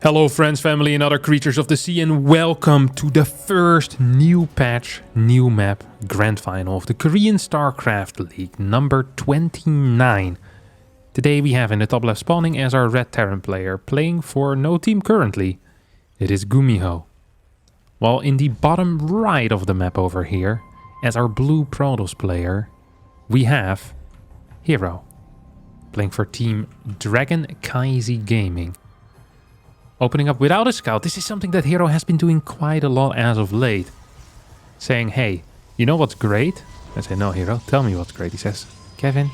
Hello friends, family and other creatures of the sea, and welcome to the first new patch, new map, grand final of the Korean StarCraft League number 29. Today we have in the top left spawning as our red Terran player, playing for no team currently. It is Gumiho. While in the bottom right of the map over here, as our blue Protoss player, we have herO, playing for team Dragon Kaisi Gaming. Opening up without a scout. This is something that herO has been doing quite a lot as of late. Saying, hey, you know what's great? I say, no, herO, tell me what's great. He says, Kevin,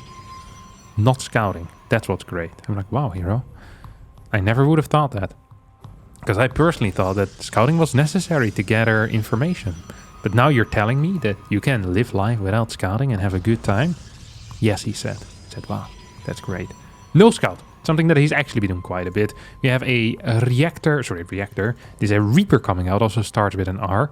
not scouting. That's what's great. I'm like, wow, herO. I never would have thought that. Because I personally thought that scouting was necessary to gather information. But now you're telling me that you can live life without scouting and have a good time? Yes, he said. I said, wow, that's great. No scout. Something that he's actually been doing quite a bit. We have a reactor. There's a Reaper coming out, also starts with an R.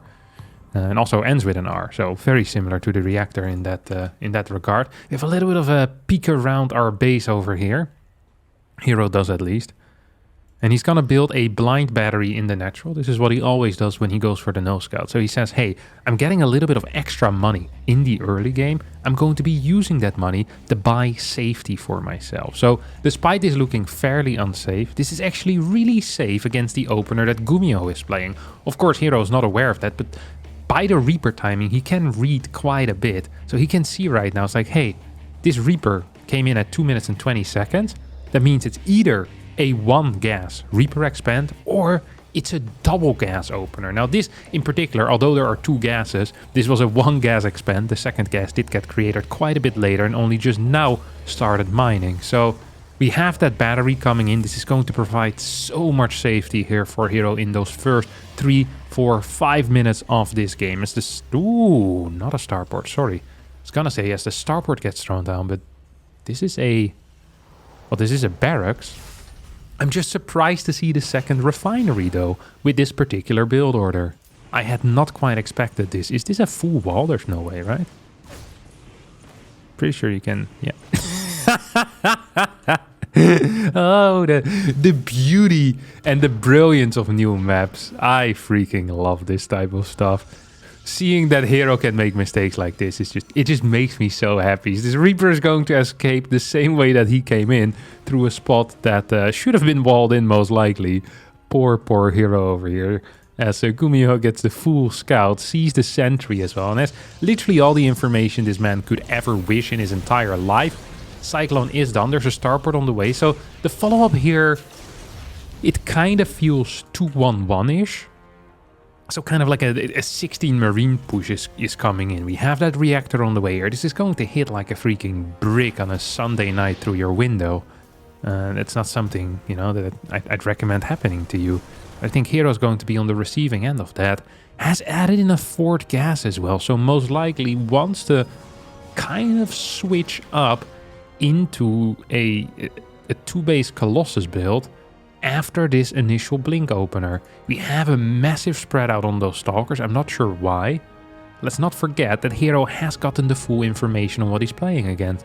And also ends with an R. So very similar to the reactor in that regard. We have a little bit of a peek around our base over here. herO does at least. And he's going to build a blind battery in the natural. This is what he always does when he goes for the no scout. So he says, hey, I'm getting a little bit of extra money in the early game. I'm going to be using that money to buy safety for myself. So despite this looking fairly unsafe, this is actually really safe against the opener that Gumiho is playing. Of course, herO is not aware of that, but by the Reaper timing, he can read quite a bit. So he can see right now, it's like, hey, this Reaper came in at 2 minutes and 20 seconds. That means it's either a one gas Reaper expand or it's a double gas opener. Now this in particular, although there are two gases, this was a one gas expand. The second gas did get created quite a bit later and only just now started mining. So we have that battery coming in. This is going to provide so much safety here for herO in those first 3, 4, 5 minutes of this game. As this, ooh, not a starport, sorry. I was gonna say yes, the starport gets thrown down, but this is a, well, this is a barracks. I'm just surprised to see the second refinery though, with this particular build order. I had not quite expected this. Is this a full wall? There's no way, right? Pretty sure you can, yeah. Oh, the beauty and the brilliance of new maps. I freaking love this type of stuff. Seeing that herO can make mistakes like this is it just makes me so happy. This Reaper is going to escape the same way that he came in, through a spot that should have been walled in most likely. Poor herO over here. As Gumiho gets the full scout, sees the sentry as well, and has literally all the information this man could ever wish in his entire life. Cyclone is done. There's a starport on the way. So the follow-up here, it kind of feels 2-1-1-ish. So kind of like a 16 Marine push is coming in. We have that reactor on the way here. This is going to hit like a freaking brick on a Sunday night through your window. That's not something, you know, that I'd recommend happening to you. I think herO is going to be on the receiving end of that. Has added in a fourth gas as well. So most likely wants to kind of switch up into a 2-base Colossus build. After this initial blink opener, we have a massive spread out on those stalkers. I'm not sure why. Let's not forget that herO has gotten the full information on what he's playing against.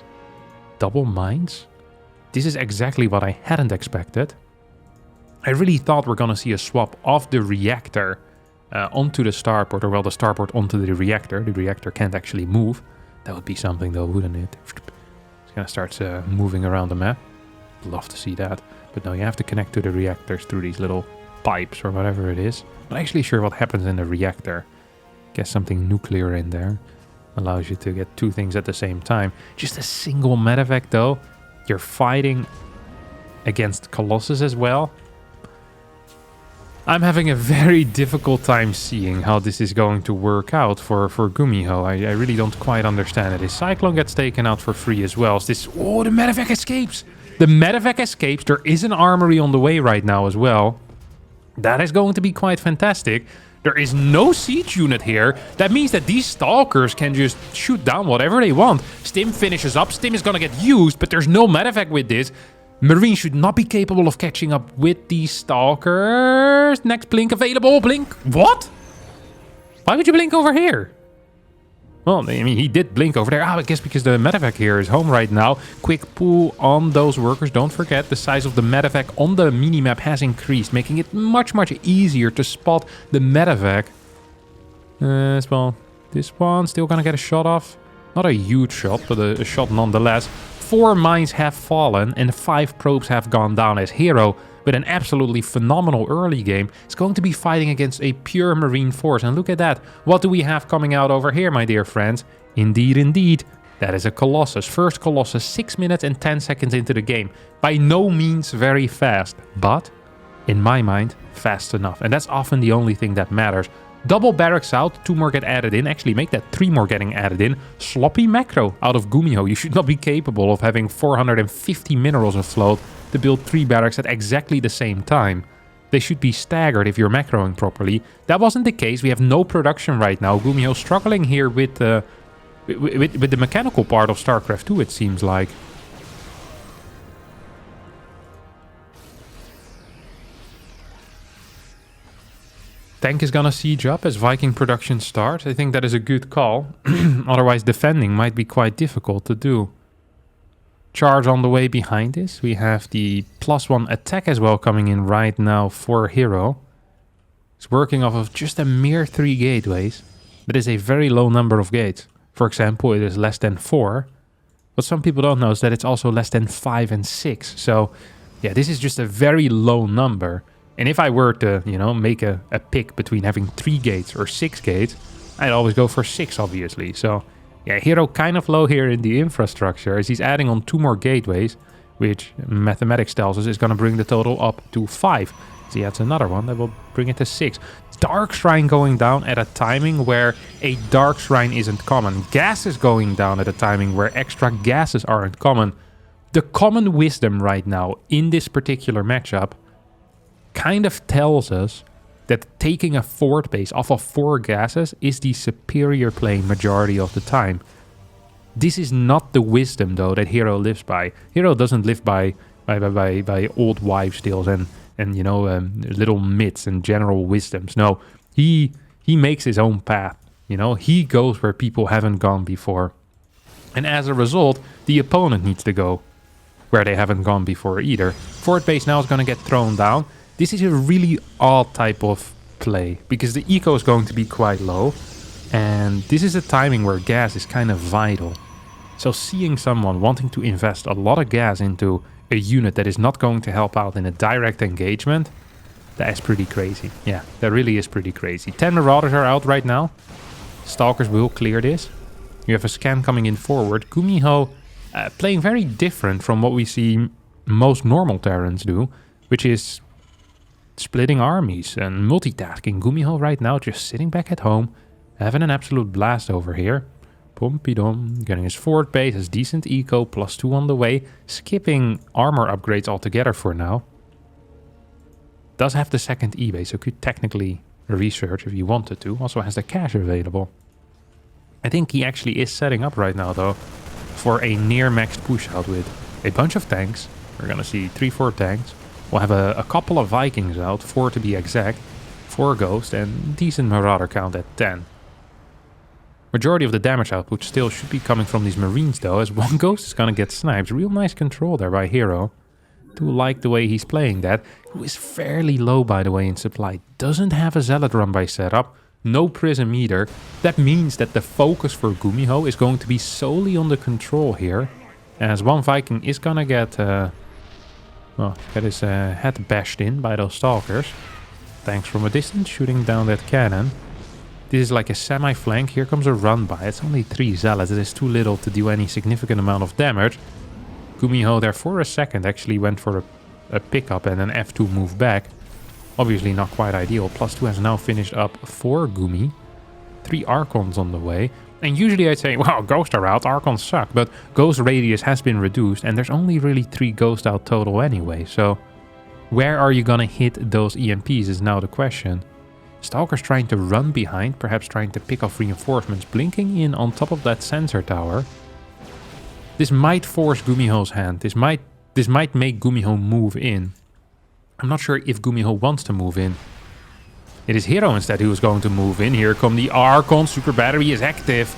Double mines? This is exactly what I hadn't expected. I really thought we're gonna see a swap of the reactor onto the starport, or well, the starport onto the reactor. The reactor can't actually move. That would be something though, wouldn't it? It's gonna start moving around the map. Love to see that. But no, you have to connect to the reactors through these little pipes or whatever it is. Not actually sure what happens in the reactor. Guess something nuclear in there. Allows you to get two things at the same time. Just a single medevac though. You're fighting against Colossus as well. I'm having a very difficult time seeing how this is going to work out for Gumiho. I really don't quite understand it. His Cyclone gets taken out for free as well. Oh, the medevac escapes! The medevac escapes. There is an armory on the way right now as well. That is going to be quite fantastic. There is no siege unit here. That means that these stalkers can just shoot down whatever they want. Stim finishes up. Stim is going to get used, but there's no medevac with this. Marine should not be capable of catching up with these stalkers. Next blink available. Blink. What? Why would you blink over here? Well, I mean, he did blink over there. I guess because the medevac here is home right now. Quick pull on those workers. Don't forget, the size of the medevac on the minimap has increased, making it much, much easier to spot the medevac. Well, this one still gonna get a shot off. Not a huge shot, but a shot nonetheless. 4 mines have fallen and 5 probes have gone down as herO, with an absolutely phenomenal early game, is going to be fighting against a pure marine force. And look at that. What do we have coming out over here, my dear friends? Indeed, indeed. That is a Colossus. First Colossus 6 minutes and 10 seconds into the game. By no means very fast, but in my mind, fast enough. And that's often the only thing that matters. Double barracks out, 2 more get added in. Actually, make that 3 more getting added in. Sloppy macro out of Gumiho. You should not be capable of having 450 minerals afloat to build 3 barracks at exactly the same time. They should be staggered if you're macroing properly. That wasn't the case. We have no production right now. Gumiho struggling here with the mechanical part of StarCraft 2, it seems like. Tank is gonna siege up as Viking production starts. I think that is a good call. Otherwise defending might be quite difficult to do. Charge on the way behind this. We have the +1 attack as well coming in right now for herO. It's working off of just a mere 3 gateways. That is a very low number of gates. For example, it is less than 4. What some people don't know is that it's also less than 5 and 6. So yeah, this is just a very low number. And if I were to, you know, make a pick between having 3 gates or 6 gates, I'd always go for 6, obviously. So, yeah, herO kind of low here in the infrastructure as he's adding on 2 more gateways, which mathematics tells us is going to bring the total up to 5. So he adds another one that will bring it to 6. Dark Shrine going down at a timing where a Dark Shrine isn't common. Gas is going down at a timing where extra gases aren't common. The common wisdom right now in this particular matchup kind of tells us that taking a fort base off of 4 gases is the superior play majority of the time. This is not the wisdom, though, that herO lives by. herO doesn't live by old wives' tales and you know, little myths and general wisdoms. No, he makes his own path. You know, he goes where people haven't gone before. And as a result, the opponent needs to go where they haven't gone before either. Fort base now is going to get thrown down. This is a really odd type of play because the eco is going to be quite low. And this is a timing where gas is kind of vital. So seeing someone wanting to invest a lot of gas into a unit that is not going to help out in a direct engagement, that is pretty crazy. Yeah, that really is pretty crazy. 10 Marauders are out right now. Stalkers will clear this. You have a scan coming in forward. Gumiho playing very different from what we see most normal Terrans do, which is splitting armies and multitasking. Gumiho right now just sitting back at home, having an absolute blast over here. Pompidom, getting his fort base, has decent eco, +2 on the way, skipping armor upgrades altogether for now. Does have the second E-base, so could technically research if you wanted to. Also has the cash available. I think he actually is setting up right now, though, for a near-maxed push-out with a bunch of tanks. We're gonna see 3-4 tanks. We'll have a couple of Vikings out, 4 to be exact, 4 Ghosts, and decent Marauder count at 10. Majority of the damage output still should be coming from these Marines, though, as 1 Ghost is gonna get sniped. Real nice control there by herO. Do like the way he's playing that. Who is fairly low, by the way, in supply. Doesn't have a Zealot run by setup. No Prism either. That means that the focus for Gumiho is going to be solely on the control here. As 1 Viking is gonna get his head bashed in by those Stalkers. Tanks from a distance shooting down that cannon. This is like a semi-flank. Here comes a run by. It's only 3 Zealots. It is too little to do any significant amount of damage. Gumiho there for a second actually went for a pickup and an F2 move back. Obviously not quite ideal. +2 has now finished up for Gumi. 3 Archons on the way. And usually I'd say, well, Ghosts are out, Archons suck. But Ghost radius has been reduced and there's only really 3 Ghosts out total anyway. So where are you gonna hit those EMPs is now the question. Stalker's trying to run behind, perhaps trying to pick off reinforcements, blinking in on top of that sensor tower. This might force Gumiho's hand. This might make Gumiho move in. I'm not sure if Gumiho wants to move in. It is herO instead who is going to move in. Here come the Archon. Super Battery is active.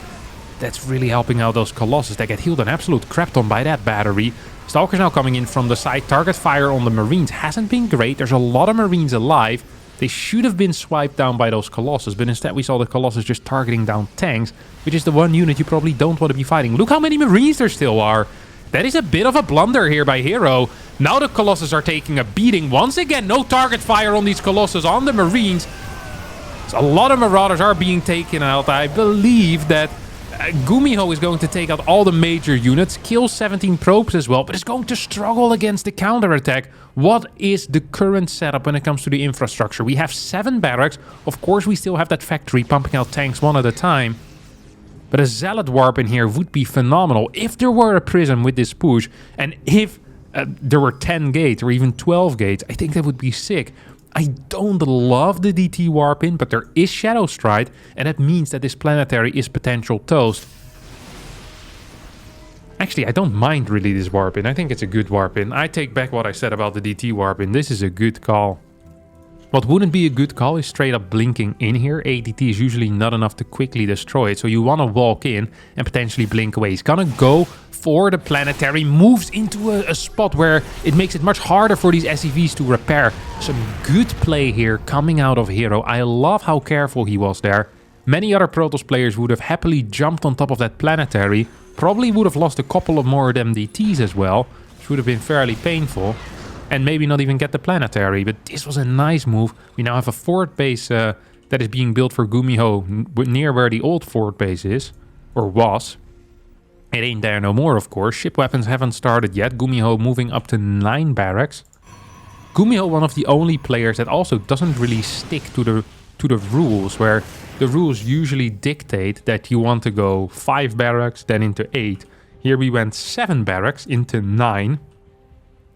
That's really helping out those Colossus. They get healed an absolute crap ton by that battery. Stalkers now coming in from the side. Target fire on the Marines hasn't been great. There's a lot of Marines alive. They should have been swiped down by those Colossus, but instead we saw the Colossus just targeting down tanks, which is the one unit you probably don't want to be fighting. Look how many Marines there still are. That is a bit of a blunder here by herO. Now the Colossus are taking a beating. Once again, no target fire on these Colossus on the Marines. So a lot of Marauders are being taken out. I believe that Gumiho is going to take out all the major units, kill 17 probes as well, but is going to struggle against the counterattack. What is the current setup when it comes to the infrastructure? We have 7 barracks. Of course, we still have that factory pumping out tanks one at a time. But a Zealot Warp in here would be phenomenal if there were a Prism with this push. And if there were 10 gates or even 12 gates, I think that would be sick. I don't love the DT Warp in, but there is Shadow Stride. And that means that this planetary is potential toast. Actually, I don't mind really this Warp in. I think it's a good Warp in. I take back what I said about the DT Warp in. This is a good call. What wouldn't be a good call is straight up blinking in here. ADT is usually not enough to quickly destroy it, so you want to walk in and potentially blink away. He's gonna go for the planetary, moves into a spot where it makes it much harder for these SCVs to repair. Some good play here coming out of herO. I love how careful he was there. Many other Protoss players would have happily jumped on top of that planetary, probably would have lost a couple of more MDTs as well, which would have been fairly painful. And maybe not even get the planetary, but this was a nice move. We now have a fort base that is being built for Gumiho near where the old fort base is, or was. It ain't there no more, of course. Ship weapons haven't started yet. Gumiho moving up to 9 barracks. Gumiho, one of the only players that also doesn't really stick to the rules, where the rules usually dictate that you want to go 5 barracks, then into 8. Here we went 7 barracks into 9.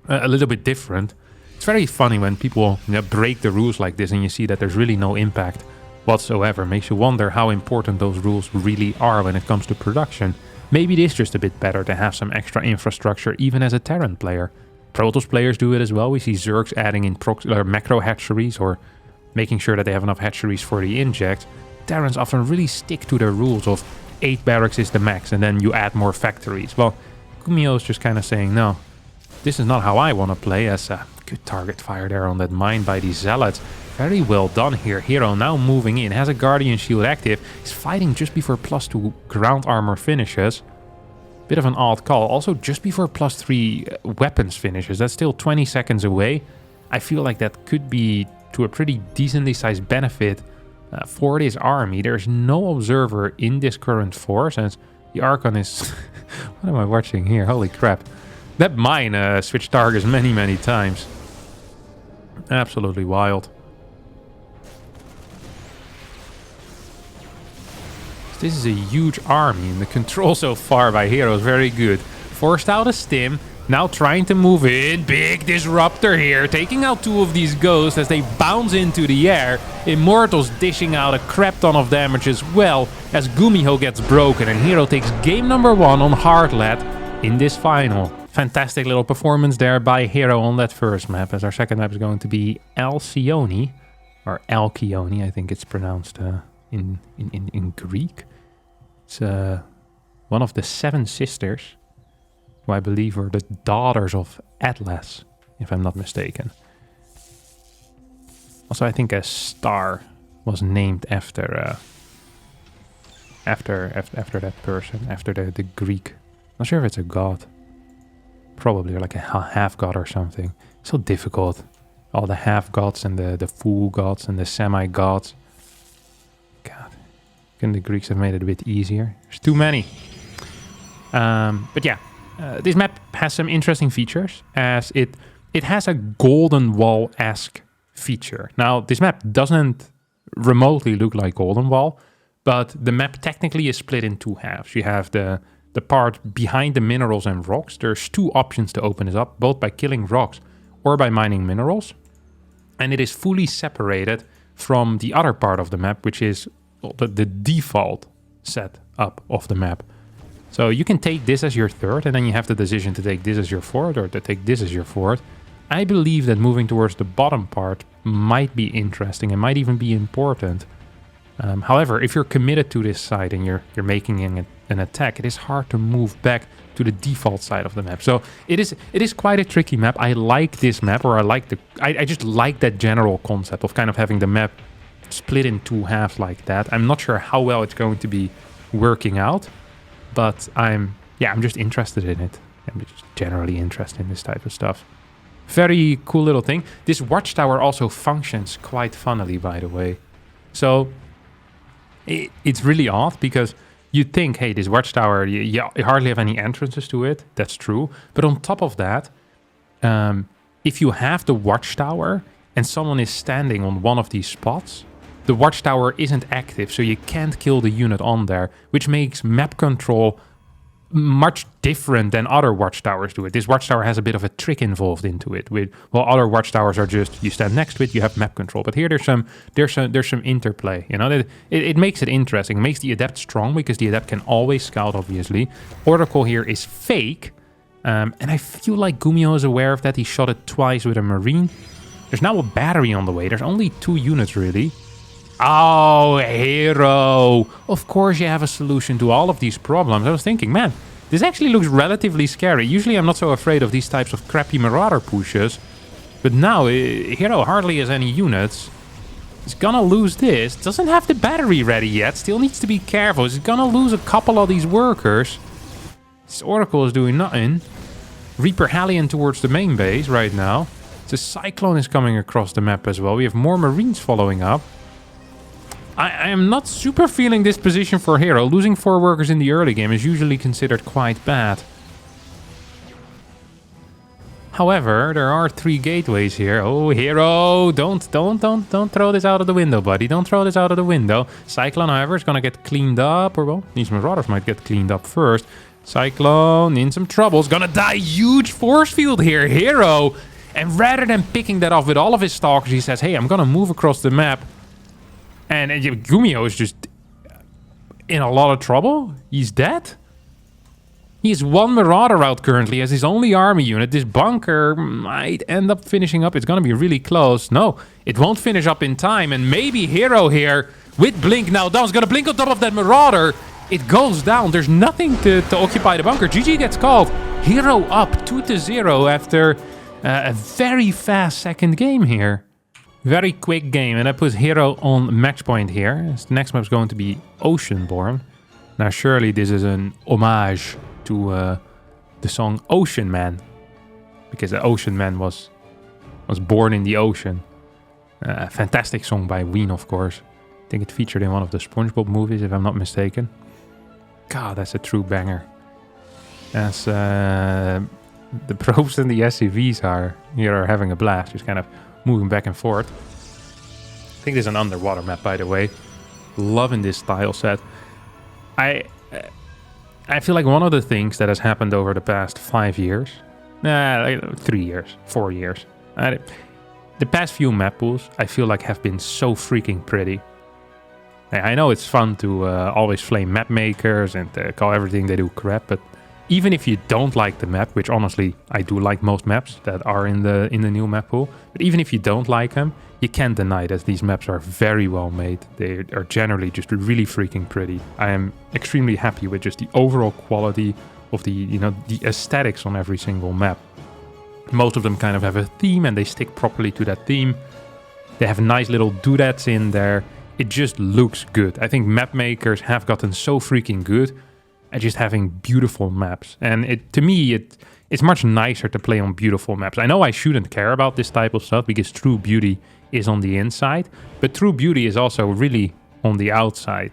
A little bit different. It's very funny when people break the rules like this and you see that there's really no impact whatsoever. Makes you wonder how important those rules really are when it comes to production. Maybe it is just a bit better to have some extra infrastructure even as a Terran player. Protoss players do it as well. We see Zergs adding in macro hatcheries or making sure that they have enough hatcheries for the inject. Terrans often really stick to their rules of 8 barracks is the max and then you add more factories. Well, Gumiho is just kind of saying no. This is not how I want to play, as a good target fire there on that mine by the Zealots. Very well done here. herO now moving in, has a Guardian Shield active. He's fighting just before +2 ground armor finishes. Bit of an odd call. Also just before +3 weapons finishes. That's still 20 seconds away. I feel like that could be to a pretty decently sized benefit for this army. There's no observer in this current force, and the Archon is... What am I watching here? Holy crap. That mine switched targets many times. Absolutely wild. This is a huge army, and the control so far by herO is very good. Forced out a stim, now trying to move in. Big disruptor here, taking out 2 of these ghosts as they bounce into the air. Immortals dishing out a crap ton of damage as well as Gumiho gets broken, and herO takes game number 1 on hardl in this final. Fantastic little performance there by herO on that first map, as our second map is going to be Alcyone, or Alcyone, I think it's pronounced in Greek. It's one of the 7 sisters, who I believe were the daughters of Atlas, if I'm not mistaken. Also, I think a star was named after that person, after the Greek. Not sure if it's a god. Probably like a half-god or something. So difficult. All the half-gods and the full gods and the semi-gods. God. Couldn't the Greeks have made it a bit easier? There's too many. But yeah. This map has some interesting features, as it has a Golden Wall-esque feature. Now, this map doesn't remotely look like Golden Wall, but the map technically is split in 2 halves. You have the part behind the minerals and rocks. There's 2 options to open it up, both by killing rocks or by mining minerals. And it is fully separated from the other part of the map, which is the default setup of the map. So you can take this as your third, and then you have the decision to take this as your fourth or to take this as your fourth. I believe that moving towards the bottom part might be interesting and might even be important. However, if you're committed to this side and you're making an attack, it is hard to move back to the default side of the map. So it is quite a tricky map. I like this map, or I just like that general concept of kind of having the map split in two halves like that. I'm not sure how well it's going to be working out, but I'm just interested in it. I'm just generally interested in this type of stuff. Very cool little thing. This watchtower also functions quite funnily, by the way. So it's really odd because you'd think, hey, this watchtower, you hardly have any entrances to it. That's true. But on top of that, if you have the watchtower and someone is standing on one of these spots, the watchtower isn't active, so you can't kill the unit on there, which makes map control much different than other watchtowers do it. This watchtower has a bit of a trick involved into it. While other watchtowers are just you stand next to it, you have map control. But here there's some interplay. You know, it makes it interesting. It makes the adept strong because the adept can always scout. Obviously, Oracle here is fake, and I feel like Gumiho is aware of that. He shot it twice with a marine. There's now a battery on the way. There's only 2 units really. Oh, herO. Of course you have a solution to all of these problems. I was thinking, man, this actually looks relatively scary. Usually I'm not so afraid of these types of crappy marauder pushes. But now, herO hardly has any units. He's gonna lose this. Doesn't have the battery ready yet. Still needs to be careful. He's gonna lose a couple of these workers. This Oracle is doing nothing. Reaper Hellion towards the main base right now. The Cyclone is coming across the map as well. We have more Marines following up. I am not super feeling this position for herO. Losing 4 workers in the early game is usually considered quite bad. However, there are 3 gateways here. Oh, herO, don't throw this out of the window, buddy. Don't throw this out of the window. Cyclone, however, is gonna get cleaned up, or well, these marauders might get cleaned up first. Cyclone in some trouble. Is gonna die. Huge force field here, herO. And rather than picking that off with all of his stalkers, he says, hey, I'm gonna move across the map. And Gumiho is just in a lot of trouble. He's dead. He has 1 Marauder out currently as his only army unit. This bunker might end up finishing up. It's going to be really close. No, it won't finish up in time. And maybe herO here with Blink now down. Is going to blink on top of that Marauder. It goes down. There's nothing to occupy the bunker. GG gets called. herO up 2-0 after a very fast second game here. Very quick game, and I put herO on match point here. The next map is going to be Oceanborn. Now, surely this is an homage to the song Ocean Man, because the Ocean Man was born in the ocean. Fantastic song by Ween, of course. I think it featured in one of the SpongeBob movies, if I'm not mistaken. God, that's a true banger. As the probes and the SCVs are having a blast, just kind of moving back and forth. I think this is an underwater map, by the way. Loving this style set. I feel like one of the things that has happened over the past 5 years, 3 years, 4 years, the past few map pools, I feel like have been so freaking pretty. I know it's fun to always flame map makers and call everything they do crap, but even if you don't like the map, which honestly I do like most maps that are in the new map pool, but even if you don't like them, you can't deny that these maps are very well made. They are generally just really freaking pretty. I am extremely happy with just the overall quality of the aesthetics on every single map. Most of them kind of have a theme and they stick properly to that theme. They have nice little doodads in there. It just looks good. I think map makers have gotten so freaking good at just having beautiful maps. And to me, it's much nicer to play on beautiful maps. I know I shouldn't care about this type of stuff because true beauty is on the inside, but true beauty is also really on the outside,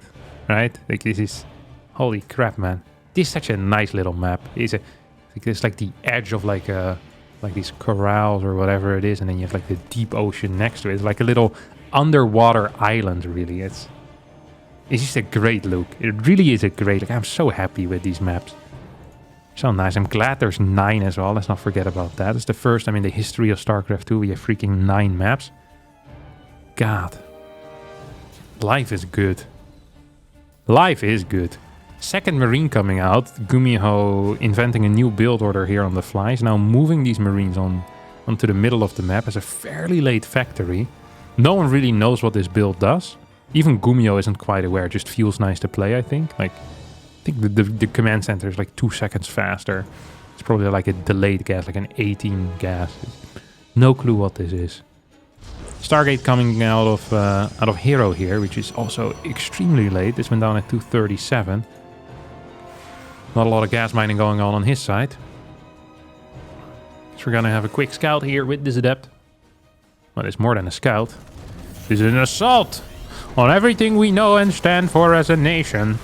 right? Like this is, holy crap, man. This is such a nice little map. It's like the edge of like these corrals or whatever it is, and then you have like the deep ocean next to it. It's like a little underwater island, really. It's just a great look. It really is a great look. I'm so happy with these maps. So nice. I'm glad there's 9 as well. Let's not forget about that. It's the first time in the history of StarCraft 2 we have freaking 9 maps. God. Life is good. Life is good. Second Marine coming out. Gumiho inventing a new build order here on the fly. He's now moving these Marines onto the middle of the map as a fairly late factory. No one really knows what this build does. Even Gumiho isn't quite aware. It just feels nice to play, I think. Like, I think the command center is like 2 seconds faster. It's probably like a delayed gas, like an 18 gas. No clue what this is. Stargate coming out of herO here, which is also extremely late. This went down at 2:37. Not a lot of gas mining going on his side. So we're gonna have a quick scout here with this adept. Well, it's more than a scout. This is an assault on everything we know and stand for as a nation.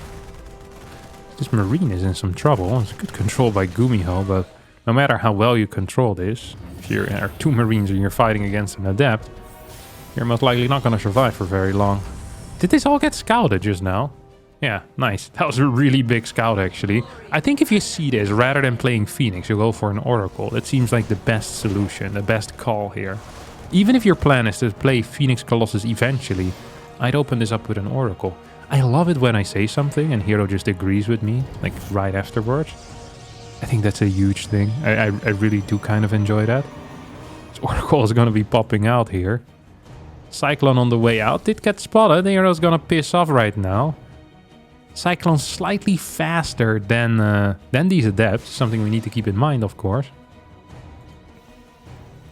This Marine is in some trouble. It's good control by Gumiho, but no matter how well you control this, if you are 2 Marines and you're fighting against an adept, you're most likely not going to survive for very long. Did this all get scouted just now? Yeah, nice. That was a really big scout, actually. I think if you see this, rather than playing Phoenix, you go for an Oracle. That seems like the best solution, the best call here. Even if your plan is to play Phoenix Colossus eventually, I'd open this up with an Oracle. I love it when I say something and herO just agrees with me, like right afterwards. I think that's a huge thing. I really do kind of enjoy that. This Oracle is going to be popping out here. Cyclone on the way out did get spotted. herO's going to piss off right now. Cyclone's slightly faster than these adepts, something we need to keep in mind, of course.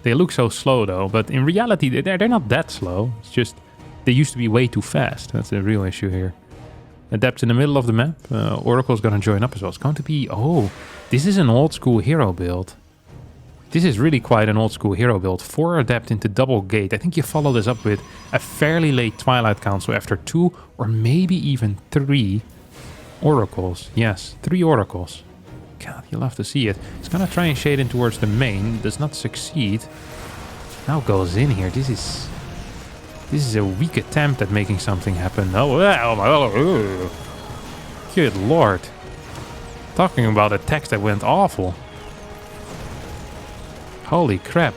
They look so slow though, but in reality they're not that slow. It's just they used to be way too fast. That's the real issue here. Adepts in the middle of the map. Oracle's gonna join up as well. It's going to be... Oh, this is an old school herO build. This is really quite an old school herO build. 4 adept into double gate. I think you follow this up with a fairly late Twilight Council after 2 or maybe even 3 oracles. Yes, 3 oracles. God, you'll have to see it. He's gonna try and shade in towards the main. Does not succeed. Now goes in here. This is a weak attempt at making something happen. Oh my god. Good lord. Talking about attacks that went awful. Holy crap.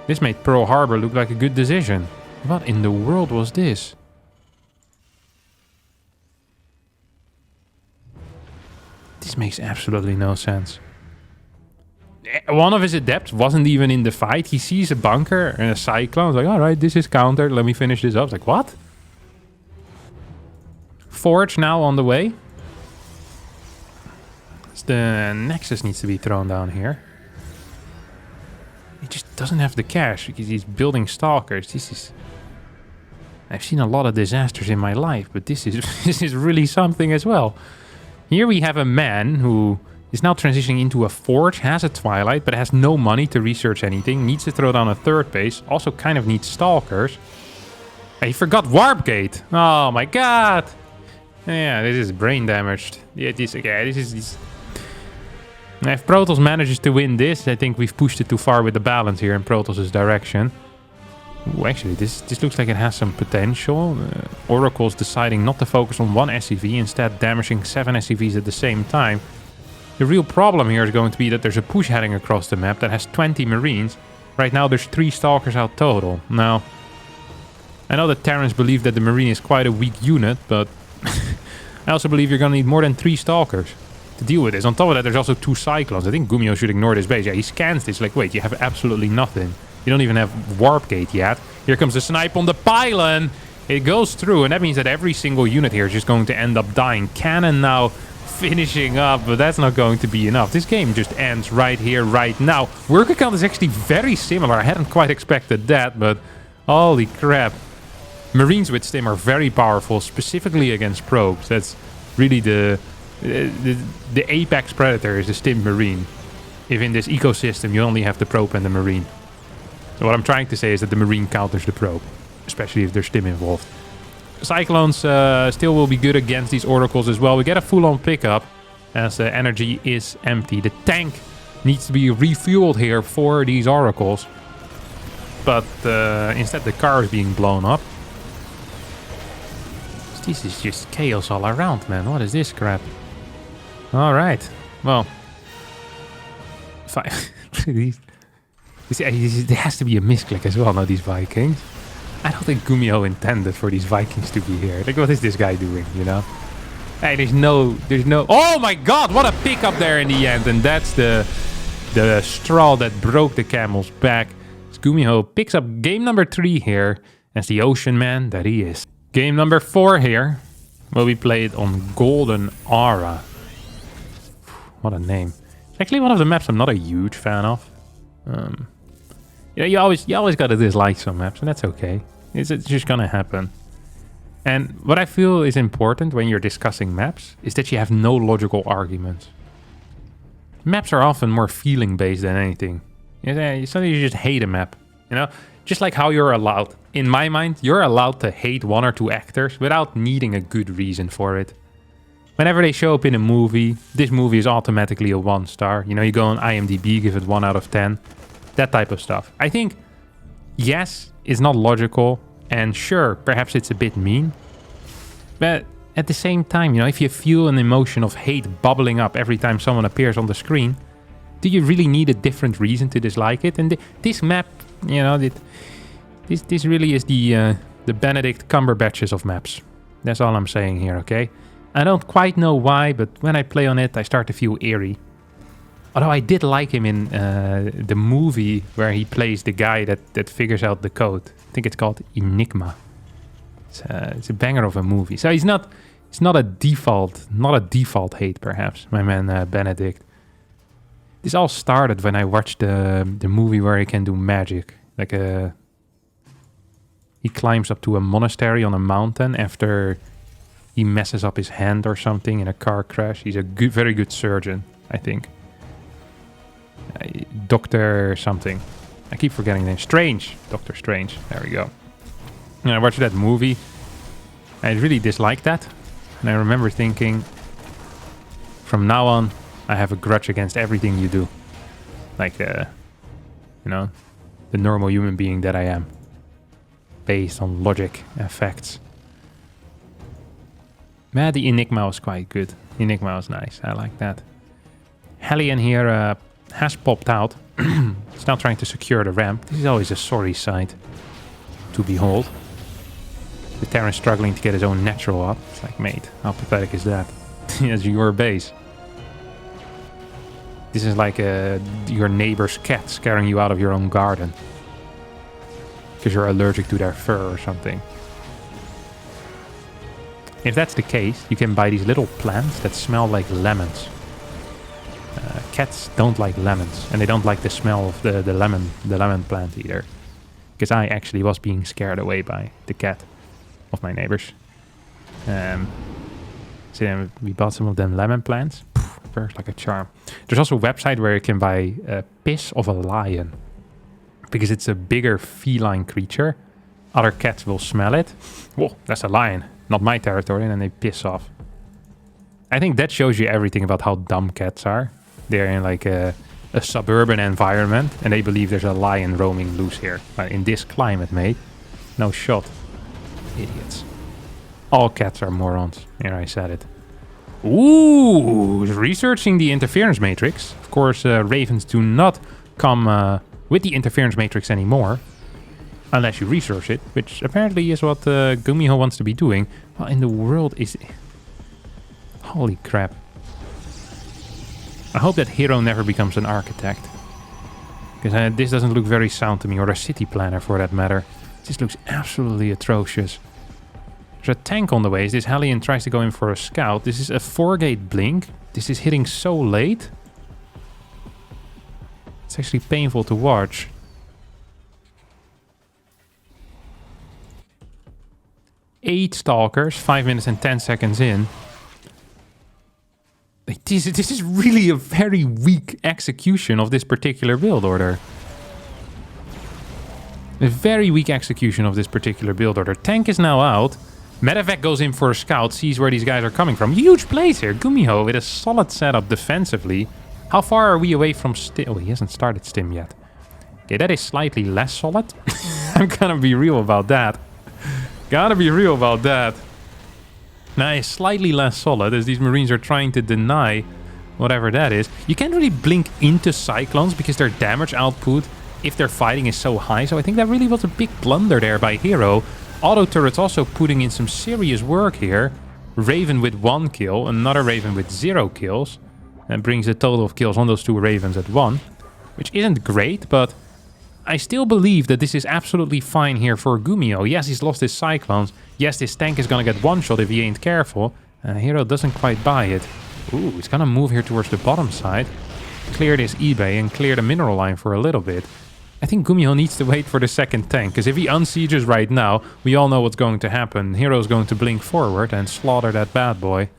This made Pearl Harbor look like a good decision. What in the world was this? This makes absolutely no sense. One of his adepts wasn't even in the fight. He sees a bunker and a cyclone. He's like, alright, this is countered. Let me finish this up. It's like, what? Forge now on the way. The Nexus needs to be thrown down here. He just doesn't have the cash because he's building stalkers. This is... I've seen a lot of disasters in my life, but this is really something as well. Here we have a man who is now transitioning into a forge, has a Twilight, but has no money to research anything, needs to throw down a 3rd base, also kind of needs stalkers. And he forgot Warp Gate. Oh my god. Yeah, this is brain damaged. Yeah, this is... If Protoss manages to win this, I think we've pushed it too far with the balance here in Protoss' direction. Ooh, actually, this looks like it has some potential. Oracle's deciding not to focus on 1 SCV, instead damaging 7 SCVs at the same time. The real problem here is going to be that there's a push heading across the map that has 20 Marines. Right now there's 3 Stalkers out total. Now, I know that Terrans believe that the Marine is quite a weak unit, but I also believe you're going to need more than 3 Stalkers to deal with this. On top of that, there's also 2 Cyclones. I think Gumiho should ignore this base. Yeah, he scans this like, wait, you have absolutely nothing. You don't even have Warp Gate yet. Here comes the snipe on the pylon. It goes through, and that means that every single unit here is just going to end up dying. Cannon now finishing up, but that's not going to be enough. This game just ends right here, right now. Worker count is actually very similar. I hadn't quite expected that, but holy crap. Marines with Stim are very powerful, specifically against probes. That's really the apex predator is the Stim Marine. If in this ecosystem you only have the probe and the Marine. So what I'm trying to say is that the Marine counters the probe, especially if there's Stim involved. Cyclones still will be good against these oracles as well. We get a full-on pickup as the energy is empty. The tank needs to be refueled here for these oracles. But instead the car is being blown up. This is just chaos all around, man. What is this crap? Alright. Well. There has to be a misclick as well, now these Vikings. I don't think Gumiho intended for these Vikings to be here. Like, what is this guy doing, you know? Hey, there's no... Oh my god, what a pickup there in the end. And that's the straw that broke the camel's back. Gumiho picks up game number 3 here as the ocean man that he is. Game number 4 here will be played on Golden Aura. What a name. It's actually one of the maps I'm not a huge fan of. You always gotta dislike some maps, and that's okay. It's just gonna happen. And what I feel is important when you're discussing maps is that you have no logical arguments. Maps are often more feeling based than anything. Sometimes you just hate a map, you know? Just like how you're allowed, in my mind, you're allowed to hate 1 or 2 actors without needing a good reason for it. Whenever they show up in a movie, this movie is automatically a 1 star. You know, you go on IMDb, give it 1 out of 10. That type of stuff. I think, yes, it's not logical. And sure, perhaps it's a bit mean. But at the same time, you know, if you feel an emotion of hate bubbling up every time someone appears on the screen, do you really need a different reason to dislike it? And this map, you know, this really is the Benedict Cumberbatches of maps. That's all I'm saying here, okay? I don't quite know why, but when I play on it, I start to feel eerie. Although I did like him in the movie where he plays the guy that figures out the code. I think it's called Enigma. It's a banger of a movie. So it's not a default hate perhaps, my man Benedict. This all started when I watched the movie where he can do magic. Like he climbs up to a monastery on a mountain after he messes up his hand or something in a car crash. He's a very good surgeon, I think. Doctor something. I keep forgetting the name. Strange. Doctor Strange. There we go. And I watched that movie. I really disliked that. And I remember thinking, from now on, I have a grudge against everything you do. Like, you know, the normal human being that I am. Based on logic and facts. Man, the Enigma was quite good. Enigma was nice. I like that. Hellion here has popped out. It's now trying to secure the ramp. This is always a sorry sight to behold. The Terran struggling to get his own natural up. It's like, mate, how pathetic is that? As your base. This is like your neighbor's cat scaring you out of your own garden. Because you're allergic to their fur or something. If that's the case, you can buy these little plants that smell like lemons. Cats don't like lemons, and they don't like the smell of the lemon plant either. Because I actually was being scared away by the cat of my neighbors. So then we bought some of them lemon plants. Works like a charm. There's also a website where you can buy piss of a lion. Because it's a bigger feline creature. Other cats will smell it. Whoa, that's a lion. Not my territory, and then they piss off. I think that shows you everything about how dumb cats are. They're in like a suburban environment, and they believe there's a lion roaming loose here. In this climate, mate. No shot. Idiots. All cats are morons. Here, I said it. Ooh, researching the interference matrix. Of course, ravens do not come with the interference matrix anymore. Unless you research it, which apparently is what Gumiho wants to be doing. Well, in the world is... Holy crap. I hope that herO never becomes an architect. Because this doesn't look very sound to me, or a city planner for that matter. This looks absolutely atrocious. There's a tank on the way. This Hellion tries to go in for a scout. This is a 4-gate blink. This is hitting so late. It's actually painful to watch. Eight stalkers, 5 minutes and 10 seconds in. This is really a very weak execution of this particular build order. A very weak execution of this particular build order. Tank is now out. Medevac goes in for a scout, sees where these guys are coming from. Huge plays here. Gumiho with a solid setup defensively. How far are we away from Stim? Oh, he hasn't started Stim yet. Okay, that is slightly less solid. I'm gonna be real about that. Gotta be real about that. Nice, slightly less solid as these Marines are trying to deny whatever that is. You can't really blink into Cyclones because their damage output, if they're fighting, is so high. So I think that really was a big blunder there by herO. Auto turrets also putting in some serious work here. Raven with 1 kill, another Raven with 0 kills. And brings the total of kills on those 2 Ravens at 1. Which isn't great, but I still believe that this is absolutely fine here for Gumiho. Yes, he's lost his Cyclones. Yes, this tank is going to get one-shot if he ain't careful. herO doesn't quite buy it. Ooh, he's going to move here towards the bottom side. Clear this eBay and clear the mineral line for a little bit. I think Gumiho needs to wait for the second tank, because if he unsieges right now, we all know what's going to happen. herO's going to blink forward and slaughter that bad boy.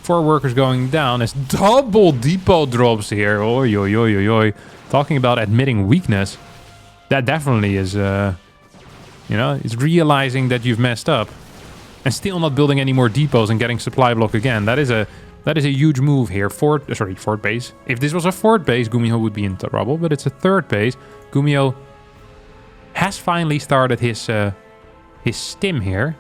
4 workers going down as double depot drops here. Oi, oi, oi, oi, oi. Talking about admitting weakness. That definitely is, it's realizing that you've messed up. And still not building any more depots and getting supply block again. That is a huge move here. Fort base. If this was a fort base, Gumiho would be in trouble, but it's a third base. Gumiho has finally started his stim here.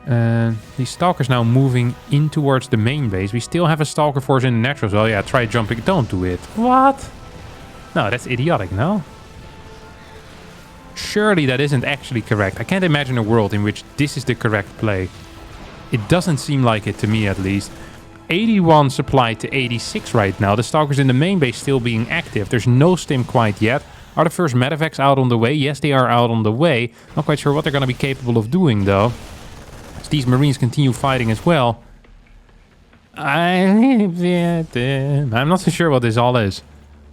And these stalkers now moving in towards the main base. We still have a stalker force in the natural as well. Yeah, try jumping. Don't do it. What? No, that's idiotic, no? Surely that isn't actually correct. I can't imagine a world in which this is the correct play. It doesn't seem like it to me, at least. 81 supplied to 86 right now. The stalkers in the main base still being active. There's no stim quite yet. Are the first medevacs out on the way? Yes, they are out on the way. Not quite sure what they're going to be capable of doing, though. As these Marines continue fighting as well. I'm not so sure what this all is.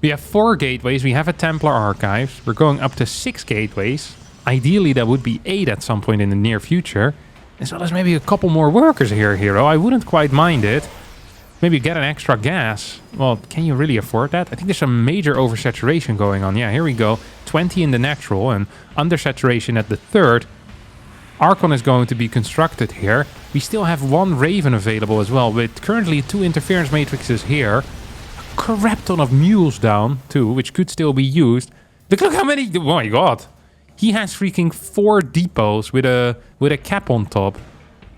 We have 4 gateways. We have a Templar Archives. We're going up to 6 gateways. Ideally, that would be 8 at some point in the near future. As well as maybe a couple more workers here, herO. I wouldn't quite mind it. Maybe get an extra gas. Well, can you really afford that? I think there's some major oversaturation going on. Yeah, here we go. 20 in the natural and undersaturation at the third. Archon is going to be constructed here. We still have 1 Raven available as well, with currently 2 interference matrices here. A crap ton of mules down, too, which could still be used. Look how many... Oh my god. He has freaking 4 depots with a cap on top.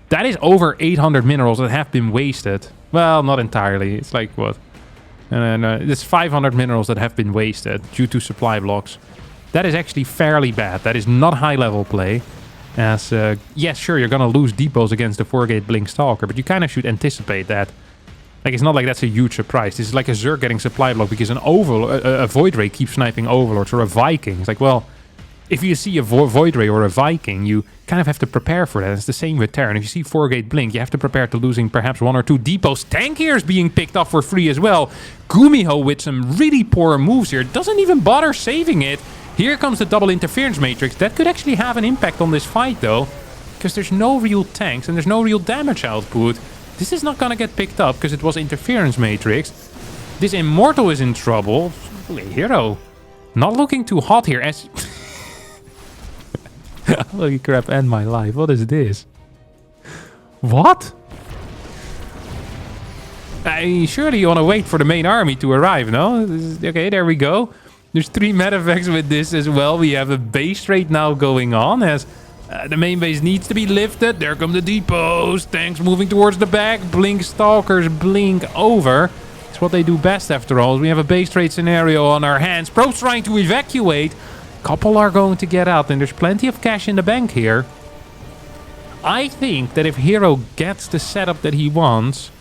That is over 800 minerals that have been wasted. Well, not entirely. It's like, what? It's 500 minerals that have been wasted due to supply blocks. That is actually fairly bad. That is not high-level play. As, yes, sure, you're going to lose depots against the 4-gate Blink Stalker, but you kind of should anticipate that. Like, it's not like that's a huge surprise. This is like a Zerg getting supply block because a Void Ray keeps sniping Overlords or a Viking. It's like, well, if you see a Void Ray or a Viking, you kind of have to prepare for that. It's the same with Terran. If you see 4-gate Blink, you have to prepare to losing perhaps 1 or 2 depots. Tank here is being picked up for free as well. Gumiho with some really poor moves here. Doesn't even bother saving it. Here comes the double interference matrix. That could actually have an impact on this fight, though. Because there's no real tanks and there's no real damage output. This is not going to get picked up because it was interference matrix. This Immortal is in trouble. herO. Not looking too hot here as... Holy crap, end my life. What is this? What? Surely you want to wait for the main army to arrive, no? Okay, there we go. There's 3 medevacs with this as well. We have a base raid now going on as the main base needs to be lifted. There come the depots. Tanks moving towards the back. Blink Stalkers blink over. It's what they do best after all. We have a base raid scenario on our hands. Probes trying to evacuate. Couple are going to get out and there's plenty of cash in the bank here. I think that if herO gets the setup that he wants,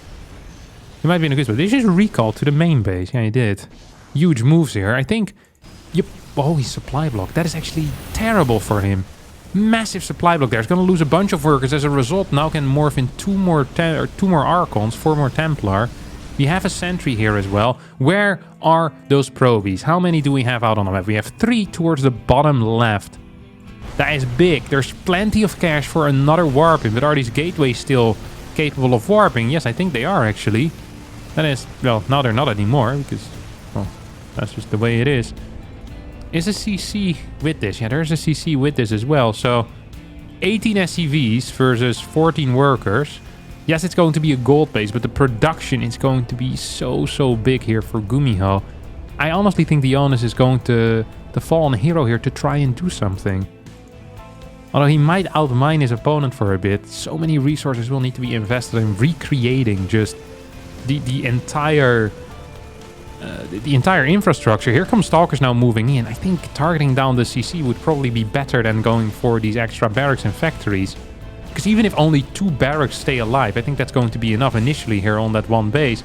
he might be in a good spot. Did he just recall to the main base? Yeah, he did. Huge moves here. I think... Yep. Oh, he's supply block. That is actually terrible for him. Massive supply block there. He's going to lose a bunch of workers. As a result, now can morph in 2 more Archons, 4 more Templar. We have a sentry here as well. Where are those probies? How many do we have out on the map? We have 3 towards the bottom left. That is big. There's plenty of cash for another warping. But are these gateways still capable of warping? Yes, I think they are actually. That is... Well, now they're not anymore because... Well, that's just the way it is. Is a CC with this? Yeah, there's a CC with this as well. So 18 SCVs versus 14 workers. Yes, it's going to be a gold base, but the production is going to be so big here for Gumiho. I honestly think the onus is going to fall on herO here to try and do something. Although he might outmine his opponent for a bit. So many resources will need to be invested in recreating just the entire infrastructure. Here comes Stalkers now moving in. I think targeting down the CC would probably be better than going for these extra barracks and factories. Because even if only 2 barracks stay alive, I think that's going to be enough initially here on that one base.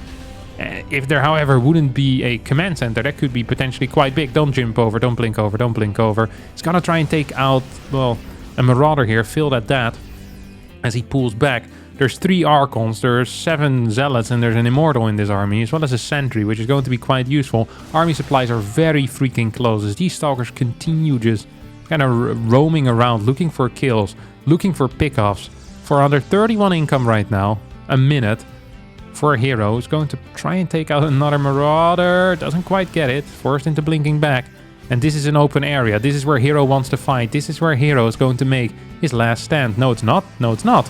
If there, however, wouldn't be a command center, that could be potentially quite big. Don't jump over, don't blink over, don't blink over. He's gonna try and take out, well, a Marauder here, failed at that. As he pulls back, there's 3 Archons, there's 7 Zealots, and there's an Immortal in this army, as well as a Sentry, which is going to be quite useful. Army supplies are very freaking close, as these Stalkers continue just kind of roaming around, looking for kills, looking for pickoffs. For under 31 income right now, a minute, for herO is going to try and take out another Marauder. Doesn't quite get it, forced into blinking back. And this is an open area. This is where herO wants to fight. This is where herO is going to make his last stand. No, it's not. No, it's not.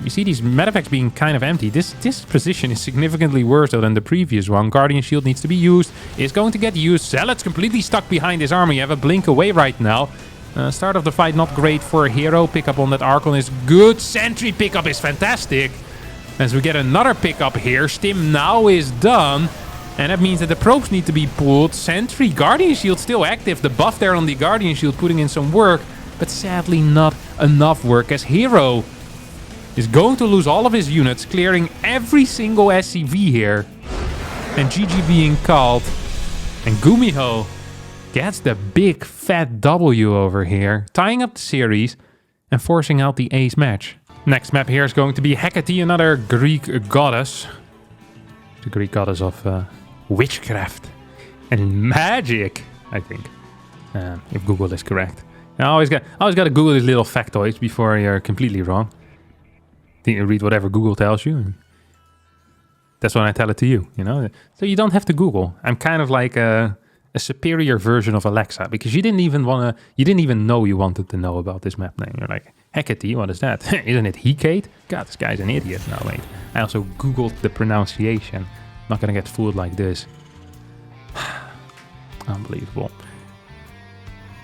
You see these medevacts being kind of empty. This position is significantly worse though than the previous one. Guardian Shield needs to be used. It's going to get used. Zealot's completely stuck behind his army. You have a blink away right now. Start of the fight not great for herO. Pickup on that Archon is good. Sentry pickup is fantastic. As we get another pickup here. Stim now is done. And that means that the probes need to be pulled. Sentry, Guardian Shield still active. The buff there on the Guardian Shield putting in some work. But sadly not enough work, as herO is going to lose all of his units, clearing every single SCV here. And GG being called. And Gumiho gets the big fat W over here, tying up the series and forcing out the ace match. Next map here is going to be Hecate, another Greek goddess. The Greek goddess of witchcraft and magic, I think, if Google is correct. I always got to Google these little factoids before you're completely wrong. You read whatever Google tells you. That's when I tell it to you, you know. So you don't have to Google. I'm kind of like a superior version of Alexa, because you didn't even know you wanted to know about this map name. You're like, Hecate, what is that? Isn't it Hecate? God, this guy's an idiot. No, wait. I also Googled the pronunciation. Not gonna get fooled like this. Unbelievable.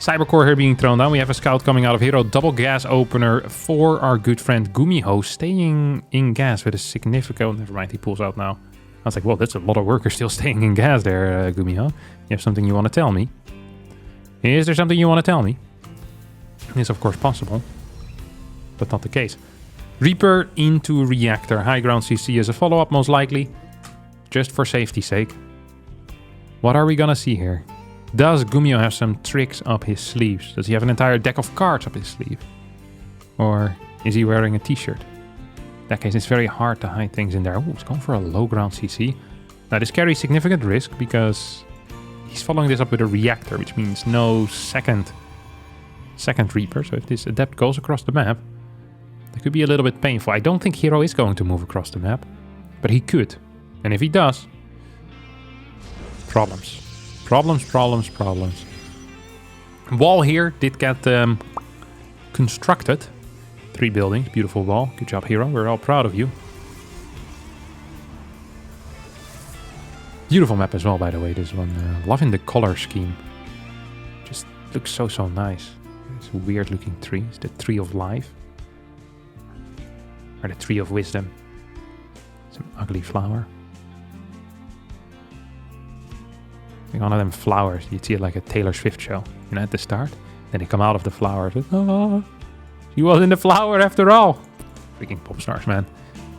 Cybercore here being thrown down. We have a scout coming out of herO. Double gas opener for our good friend Gumiho. Staying in gas with a significant... Oh, never mind, he pulls out now. I was like, well, that's a lot of workers still staying in gas there, Gumiho. You have something you want to tell me? Is there something you want to tell me? It's of course possible, but not the case. Reaper into Reactor. High ground CC as a follow-up, most likely. Just for safety's sake. What are we gonna see here? Does Gumiho have some tricks up his sleeves? Does he have an entire deck of cards up his sleeve? Or is he wearing a t-shirt? In that case, it's very hard to hide things in there. Oh, it's going for a low ground CC. Now, this carries significant risk because he's following this up with a Reactor, which means no second Reaper. So if this Adept goes across the map, that could be a little bit painful. I don't think herO is going to move across the map, but he could. And if he does, problems. Problems. Wall here did get constructed. 3 buildings, beautiful wall. Good job, herO. We're all proud of you. Beautiful map as well, by the way, this one. Loving the color scheme. Just looks so nice. It's a weird looking tree. It's the Tree of Life. Or the Tree of Wisdom. Some ugly flower. One of them flowers, you'd see it like a Taylor Swift show, you know, at the start. Then they come out of the flowers. Oh, she was in the flower after all. Freaking pop stars, man.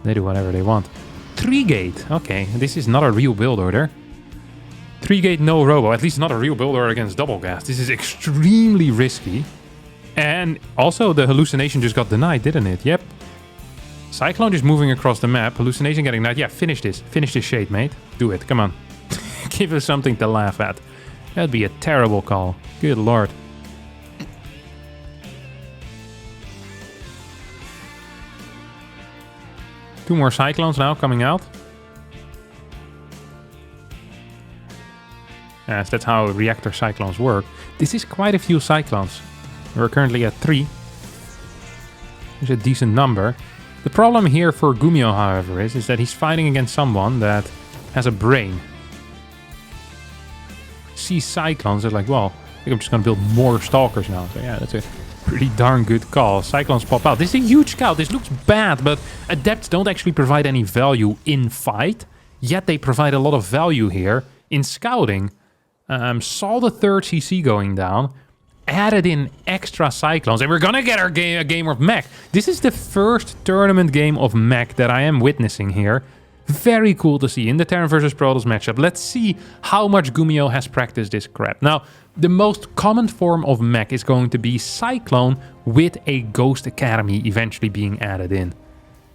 They do whatever they want. 3-gate. Okay, this is not a real build order. 3-gate, no robo. At least not a real build order against double gas. This is extremely risky. And also the hallucination just got denied, didn't it? Yep. Cyclone just moving across the map. Hallucination getting denied. Yeah, finish this. Finish this shade, mate. Do it. Come on. Give us something to laugh at. That'd be a terrible call. Good lord. Two more Cyclones now coming out. Yes, that's how Reactor Cyclones work. This is quite a few Cyclones. We're currently at 3. It's a decent number. The problem here for Gumiho, however, is that he's fighting against someone that has a brain. See Cyclones, they're like, well, I think I'm just gonna build more Stalkers now. So yeah, that's a pretty darn good call. Cyclones pop out. This is a huge scout. This looks bad, but Adepts don't actually provide any value in fight, yet they provide a lot of value here in scouting. Saw the 3rd CC going down, added in extra Cyclones, and we're gonna get our a game of MECH. This is the first tournament game of MECH that I am witnessing here. Very cool to see in the Terran versus Protoss matchup. Let's see how much Gumiho has practiced this crap. Now, the most common form of mech is going to be Cyclone with a Ghost Academy eventually being added in.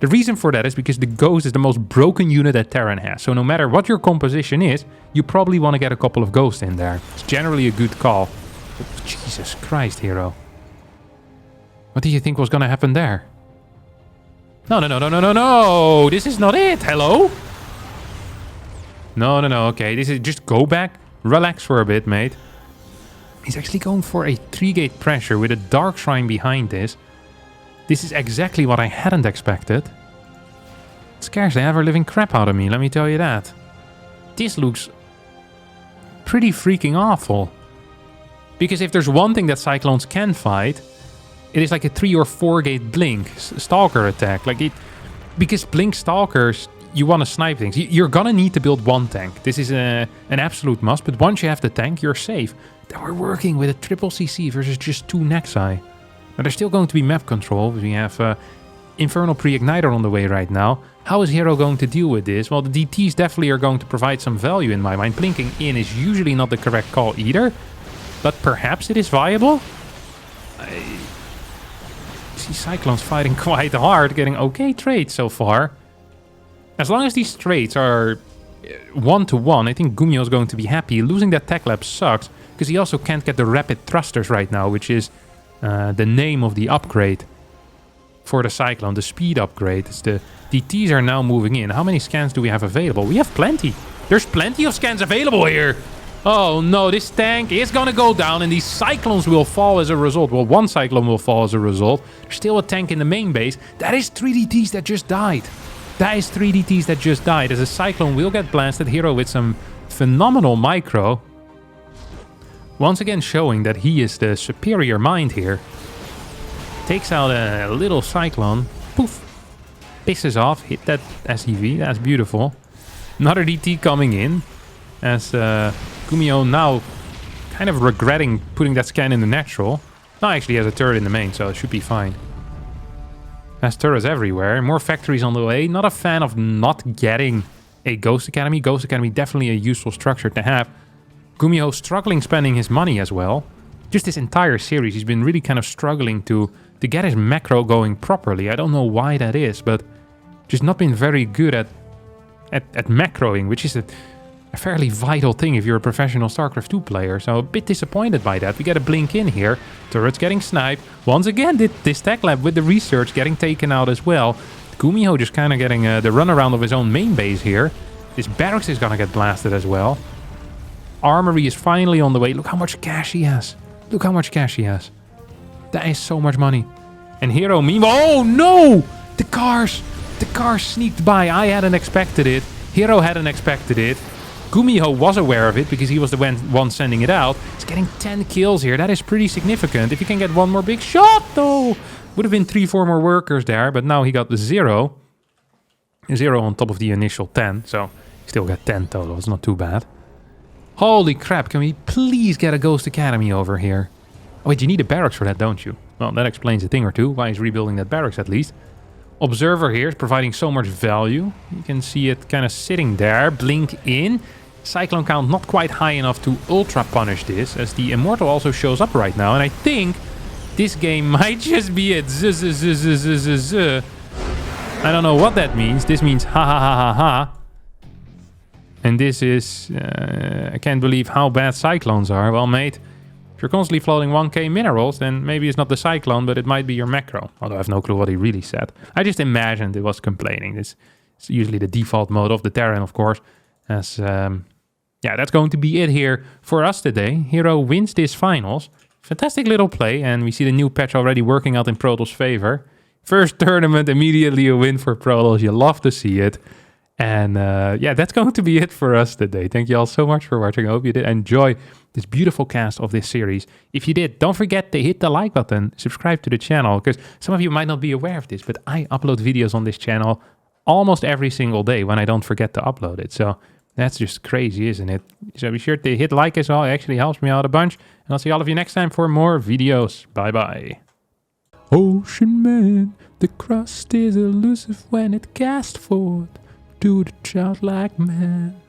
The reason for that is because the Ghost is the most broken unit that Terran has. So no matter what your composition is, you probably want to get a couple of Ghosts in there. It's generally a good call. But Jesus Christ, herO. What do you think was going to happen there? No, no, no, no, no, no, no! This is not it! Hello? No, no, no, okay. This is just go back. Relax for a bit, mate. He's actually going for a 3-gate pressure with a Dark Shrine behind this. This is exactly what I hadn't expected. It scares the ever-living crap out of me, let me tell you that. This looks pretty freaking awful. Because if there's one thing that Cyclones can fight, it is like a 3 or 4 gate blink stalker attack. Like it, because blink stalkers, you want to snipe things. You're gonna need to build one tank. This is an absolute must, but once you have the tank, you're safe. Then we're working with a triple CC versus just 2 Nexi. Now there's still going to be map control. We have Infernal Pre-Igniter on the way right now. How is herO going to deal with this? Well, the DTs definitely are going to provide some value in my mind. Blinking in is usually not the correct call either, but perhaps it is viable. I see Cyclones fighting quite hard, getting okay trades so far. As long as these trades are 1-to-1, I think Gumiho is going to be happy. Losing that tech lab sucks, because he also can't get the rapid thrusters right now, which is the name of the upgrade for the Cyclone, the speed upgrade. It's the DTs are now moving in. How many scans do we have available? We have plenty. There's plenty of scans available here. Oh no, this tank is gonna go down and these Cyclones will fall as a result. Well, one Cyclone will fall as a result. There's still a tank in the main base. That is 3 DTs that just died. That is 3 DTs that just died. As a Cyclone will get blasted. herO with some phenomenal micro. Once again showing that he is the superior mind here. Takes out a little Cyclone. Poof. Pisses off. Hit that SEV. That's beautiful. Another DT coming in. As Gumiho now kind of regretting putting that scan in the natural. Now actually has a turret in the main, so it should be fine. Has turrets everywhere. More factories on the way. Not a fan of not getting a Ghost Academy. Ghost Academy definitely a useful structure to have. Gumiho struggling spending his money as well. Just this entire series, he's been really kind of struggling to get his macro going properly. I don't know why that is, but just not been very good at macroing, which is a fairly vital thing if you're a professional StarCraft 2 player. So a bit disappointed by that. We get a blink in here. Turret's getting sniped. Once again, this tech lab with the research getting taken out as well. Gumiho just kind of getting the runaround of his own main base here. This barracks is gonna get blasted as well. Armory is finally on the way. Look how much cash he has. Look how much cash he has. That is so much money. And herO meanwhile, oh no! The cars sneaked by. I hadn't expected it. herO hadn't expected it. Gumiho was aware of it because he was the one sending it out. He's getting 10 kills here. That is pretty significant. If you can get one more big shot, though. Would have been 3-4 more workers there, but now he got the 0. 0 on top of the initial 10, so still got 10 total. It's not too bad. Holy crap, can we please get a Ghost Academy over here? Oh wait, you need a barracks for that, don't you? Well, that explains a thing or two. Why he's rebuilding that barracks at least. Observer here is providing so much value. You can see it kind of sitting there. Blink in. Cyclone count not quite high enough to ultra punish this, as the Immortal also shows up right now. And I think this game might just be it. I don't know what that means. This means ha ha ha ha ha. And this is... I can't believe how bad Cyclones are. Well, mate, if you're constantly floating 1k minerals, then maybe it's not the Cyclone, but it might be your macro. Although I have no clue what he really said. I just imagined it was complaining. This is usually the default mode of the Terran, of course. As, yeah, that's going to be it here for us today. herO wins this finals. Fantastic little play, and we see the new patch already working out in Protoss' favor. First tournament, immediately a win for Protoss. You love to see it. And yeah, that's going to be it for us today. Thank you all so much for watching. I hope you did enjoy this beautiful cast of this series. If you did, don't forget to hit the like button, subscribe to the channel, because some of you might not be aware of this, but I upload videos on this channel almost every single day when I don't forget to upload it. So that's just crazy, isn't it? So be sure to hit like as well. It actually helps me out a bunch. And I'll see all of you next time for more videos. Bye-bye. Ocean man, the crust is elusive when it cast forth. Do the childlike man.